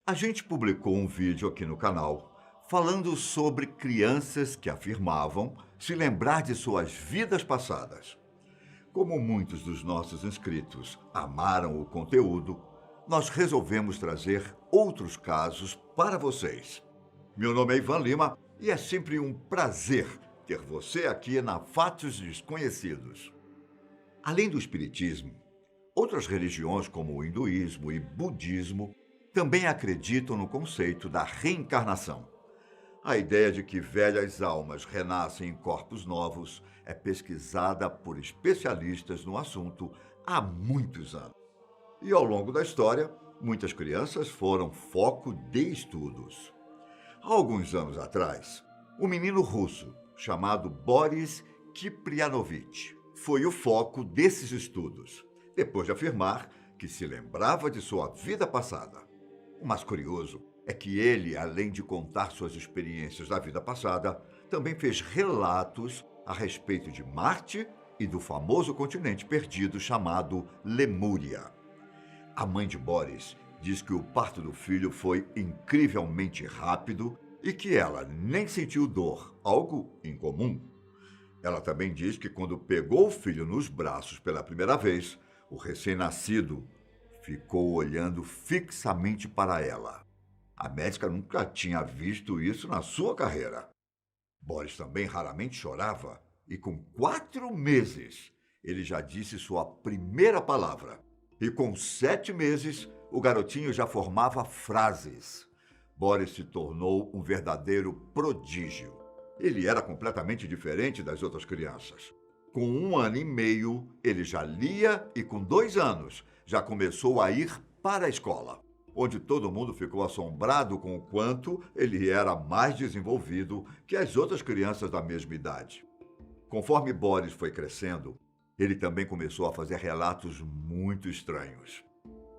A gente publicou um vídeo aqui no canal falando sobre crianças que afirmavam se lembrar de suas vidas passadas. Como muitos dos nossos inscritos amaram o conteúdo, nós resolvemos trazer outros casos para vocês. Meu nome é Ivan Lima e é sempre um prazer ter você aqui na Fatos Desconhecidos. Além do espiritismo, outras religiões como o hinduísmo e budismo também acreditam no conceito da reencarnação. A ideia de que velhas almas renascem em corpos novos é pesquisada por especialistas no assunto há muitos anos. E ao longo da história, muitas crianças foram foco de estudos. Há alguns anos atrás, um menino russo chamado Boris Kiprianovich foi o foco desses estudos, depois de afirmar que se lembrava de sua vida passada. O mais curioso é que ele, além de contar suas experiências da vida passada, também fez relatos a respeito de Marte e do famoso continente perdido chamado Lemúria. A mãe de Boris diz que o parto do filho foi incrivelmente rápido e que ela nem sentiu dor, algo incomum. Ela também diz que quando pegou o filho nos braços pela primeira vez, o recém-nascido ficou olhando fixamente para ela. A médica nunca tinha visto isso na sua carreira. Boris também raramente chorava e com 4 meses ele já disse sua primeira palavra. E com 7 meses o garotinho já formava frases. Boris se tornou um verdadeiro prodígio. Ele era completamente diferente das outras crianças. Com 1 ano e meio, ele já lia e com 2 anos já começou a ir para a escola, onde todo mundo ficou assombrado com o quanto ele era mais desenvolvido que as outras crianças da mesma idade. Conforme Boris foi crescendo, ele também começou a fazer relatos muito estranhos.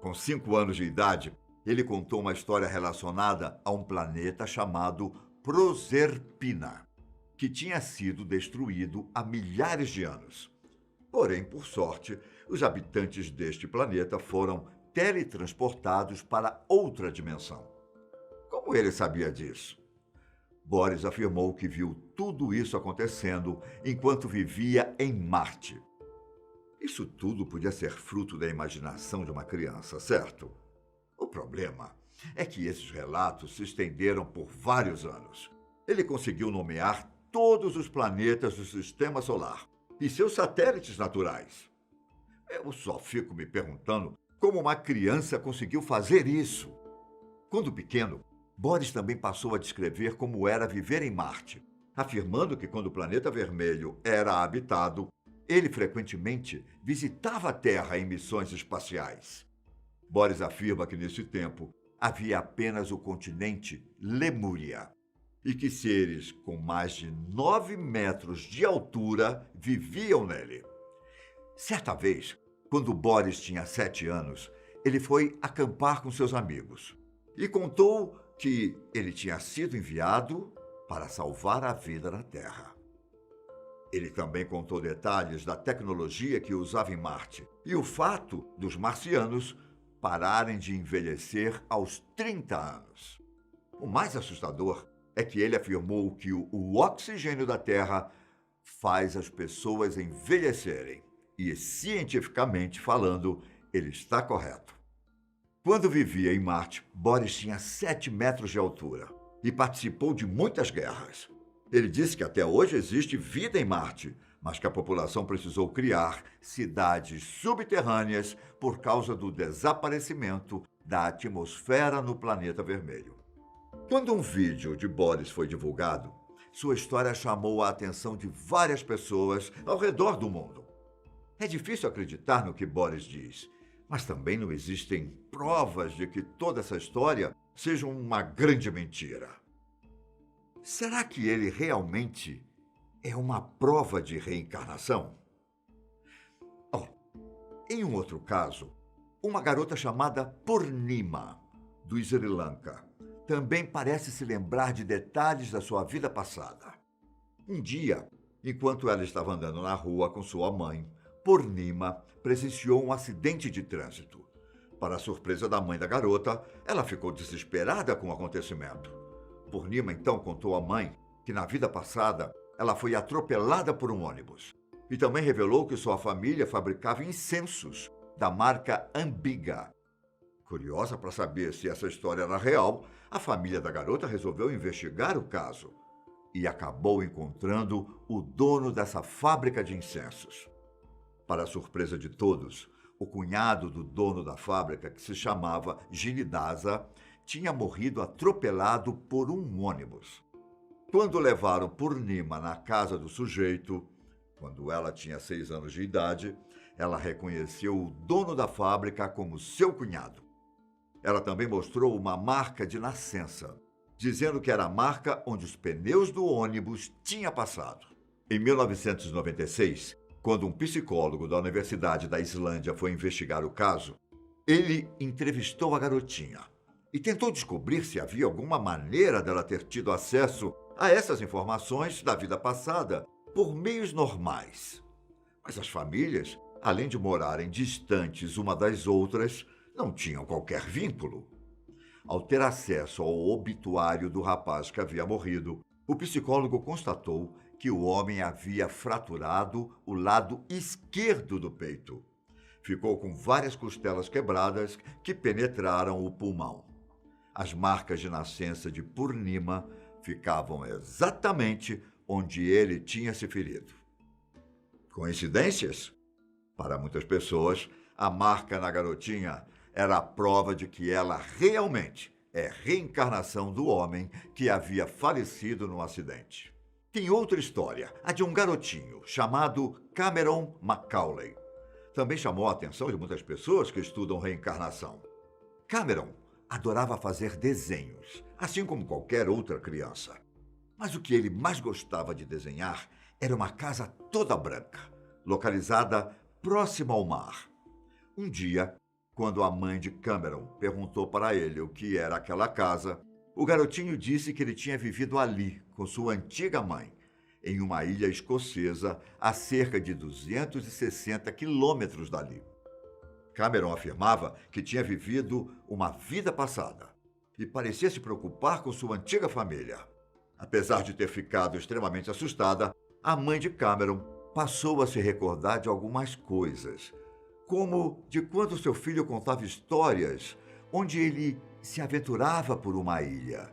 Com 5 anos de idade, ele contou uma história relacionada a um planeta chamado Proserpina, que tinha sido destruído há milhares de anos. Porém, por sorte, os habitantes deste planeta foram teletransportados para outra dimensão. Como ele sabia disso? Boris afirmou que viu tudo isso acontecendo enquanto vivia em Marte. Isso tudo podia ser fruto da imaginação de uma criança, certo? O problema é que esses relatos se estenderam por vários anos. Ele conseguiu nomear todos os planetas do Sistema Solar e seus satélites naturais. Eu só fico me perguntando como uma criança conseguiu fazer isso. Quando pequeno, Boris também passou a descrever como era viver em Marte, afirmando que quando o planeta vermelho era habitado, ele frequentemente visitava a Terra em missões espaciais. Boris afirma que nesse tempo havia apenas o continente Lemúria e que seres com mais de 9 metros de altura viviam nele. Certa vez, quando Boris tinha 7 anos, ele foi acampar com seus amigos e contou que ele tinha sido enviado para salvar a vida na Terra. Ele também contou detalhes da tecnologia que usava em Marte e o fato dos marcianos pararem de envelhecer aos 30 anos. O mais assustador é que ele afirmou que o oxigênio da Terra faz as pessoas envelhecerem. E, cientificamente falando, ele está correto. Quando vivia em Marte, Boris tinha 7 metros de altura e participou de muitas guerras. Ele disse que até hoje existe vida em Marte, mas que a população precisou criar cidades subterrâneas por causa do desaparecimento da atmosfera no planeta vermelho. Quando um vídeo de Boris foi divulgado, sua história chamou a atenção de várias pessoas ao redor do mundo. É difícil acreditar no que Boris diz, mas também não existem provas de que toda essa história seja uma grande mentira. Será que ele realmente é uma prova de reencarnação? Oh, em um outro caso, uma garota chamada Purnima, do Sri Lanka, também parece se lembrar de detalhes da sua vida passada. Um dia, enquanto ela estava andando na rua com sua mãe, Purnima presenciou um acidente de trânsito. Para a surpresa da mãe da garota, ela ficou desesperada com o acontecimento. Purnima então contou à mãe que na vida passada ela foi atropelada por um ônibus. E também revelou que sua família fabricava incensos da marca Ambiga. Curiosa para saber se essa história era real, a família da garota resolveu investigar o caso e acabou encontrando o dono dessa fábrica de incensos. Para a surpresa de todos, o cunhado do dono da fábrica, que se chamava Gilidaza, tinha morrido atropelado por um ônibus. Quando levaram Purnima na casa do sujeito, quando ela tinha 6 anos de idade, ela reconheceu o dono da fábrica como seu cunhado. Ela também mostrou uma marca de nascença, dizendo que era a marca onde os pneus do ônibus tinham passado. Em 1996, quando um psicólogo da Universidade da Islândia foi investigar o caso, ele entrevistou a garotinha e tentou descobrir se havia alguma maneira dela ter tido acesso a essas informações da vida passada por meios normais. Mas as famílias, além de morarem distantes uma das outras, não tinham qualquer vínculo. Ao ter acesso ao obituário do rapaz que havia morrido, o psicólogo constatou que o homem havia fraturado o lado esquerdo do peito. Ficou com várias costelas quebradas que penetraram o pulmão. As marcas de nascença de Purnima ficavam exatamente onde ele tinha se ferido. Coincidências? Para muitas pessoas, a marca na garotinha era a prova de que ela realmente é reencarnação do homem que havia falecido no acidente. Tem outra história, a de um garotinho chamado Cameron Macaulay. Também chamou a atenção de muitas pessoas que estudam reencarnação. Cameron adorava fazer desenhos, assim como qualquer outra criança. Mas o que ele mais gostava de desenhar era uma casa toda branca, localizada próxima ao mar. Um dia, quando a mãe de Cameron perguntou para ele o que era aquela casa, o garotinho disse que ele tinha vivido ali, com sua antiga mãe, em uma ilha escocesa a cerca de 260 quilômetros dali. Cameron afirmava que tinha vivido uma vida passada e parecia se preocupar com sua antiga família. Apesar de ter ficado extremamente assustada, a mãe de Cameron passou a se recordar de algumas coisas, como de quando seu filho contava histórias onde ele se aventurava por uma ilha.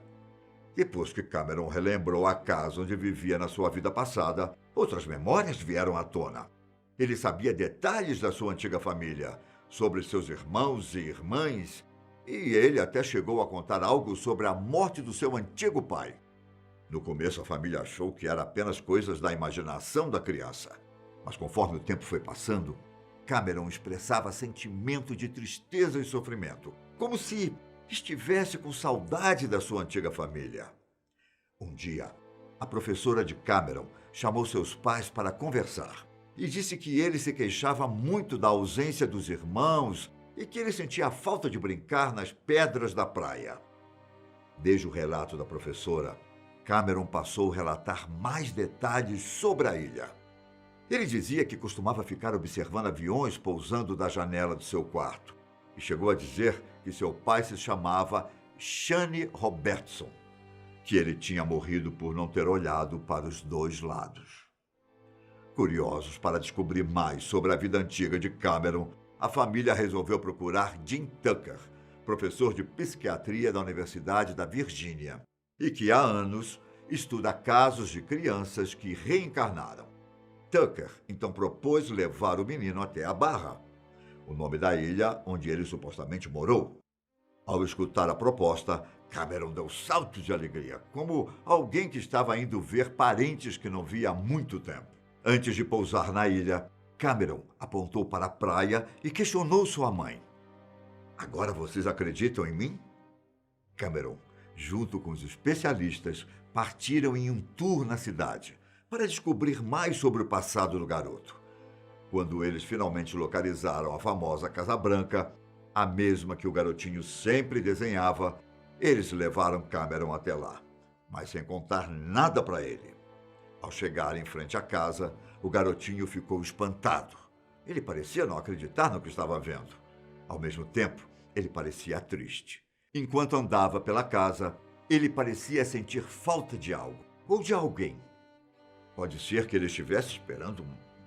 Depois que Cameron relembrou a casa onde vivia na sua vida passada, outras memórias vieram à tona. Ele sabia detalhes da sua antiga família, sobre seus irmãos e irmãs, e ele até chegou a contar algo sobre a morte do seu antigo pai. No começo, a família achou que era apenas coisas da imaginação da criança. Mas conforme o tempo foi passando, Cameron expressava sentimento de tristeza e sofrimento, como se estivesse com saudade da sua antiga família. Um dia, a professora de Cameron chamou seus pais para conversar e disse que ele se queixava muito da ausência dos irmãos e que ele sentia a falta de brincar nas pedras da praia. Desde o relato da professora, Cameron passou a relatar mais detalhes sobre a ilha. Ele dizia que costumava ficar observando aviões pousando da janela do seu quarto e chegou a dizer que seu pai se chamava Shane Robertson, que ele tinha morrido por não ter olhado para os dois lados. Curiosos para descobrir mais sobre a vida antiga de Cameron, a família resolveu procurar Jim Tucker, professor de psiquiatria da Universidade da Virgínia, e que há anos estuda casos de crianças que reencarnaram. Tucker então propôs levar o menino até a Barra, o nome da ilha onde ele supostamente morou. Ao escutar a proposta, Cameron deu saltos de alegria, como alguém que estava indo ver parentes que não via há muito tempo. Antes de pousar na ilha, Cameron apontou para a praia e questionou sua mãe. "Agora vocês acreditam em mim?" Cameron, junto com os especialistas, partiram em um tour na cidade para descobrir mais sobre o passado do garoto. Quando eles finalmente localizaram a famosa Casa Branca, a mesma que o garotinho sempre desenhava, eles levaram Cameron até lá, mas sem contar nada para ele. Ao chegar em frente à casa, o garotinho ficou espantado. Ele parecia não acreditar no que estava vendo. Ao mesmo tempo, ele parecia triste. Enquanto andava pela casa, ele parecia sentir falta de algo ou de alguém. Pode ser que ele estivesse esperando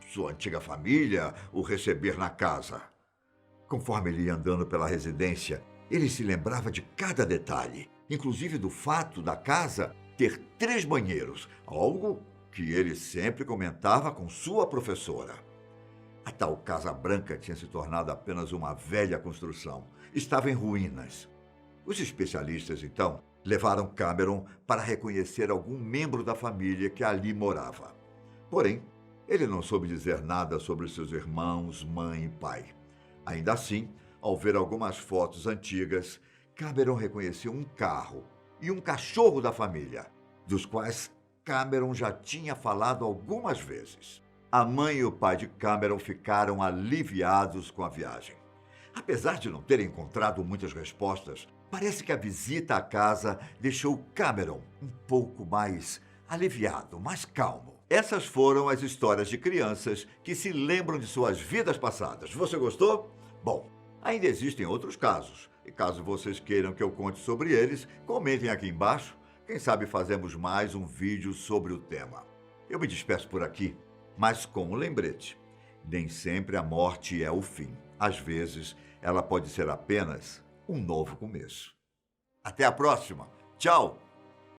sua antiga família o receber na casa. Conforme ele ia andando pela residência, ele se lembrava de cada detalhe, inclusive do fato da casa ter 3 banheiros, algo que ele sempre comentava com sua professora. A tal Casa Branca tinha se tornado apenas uma velha construção. Estava em ruínas. Os especialistas, então, levaram Cameron para reconhecer algum membro da família que ali morava. Porém, ele não soube dizer nada sobre seus irmãos, mãe e pai. Ainda assim, ao ver algumas fotos antigas, Cameron reconheceu um carro e um cachorro da família, dos quais Cameron já tinha falado algumas vezes. A mãe e o pai de Cameron ficaram aliviados com a viagem. Apesar de não terem encontrado muitas respostas, parece que a visita à casa deixou Cameron um pouco mais aliviado, mais calmo. Essas foram as histórias de crianças que se lembram de suas vidas passadas. Você gostou? Bom, ainda existem outros casos. E caso vocês queiram que eu conte sobre eles, comentem aqui embaixo. Quem sabe fazemos mais um vídeo sobre o tema. Eu me despeço por aqui, mas com um lembrete. Nem sempre a morte é o fim. Às vezes, ela pode ser apenas um novo começo. Até a próxima. Tchau!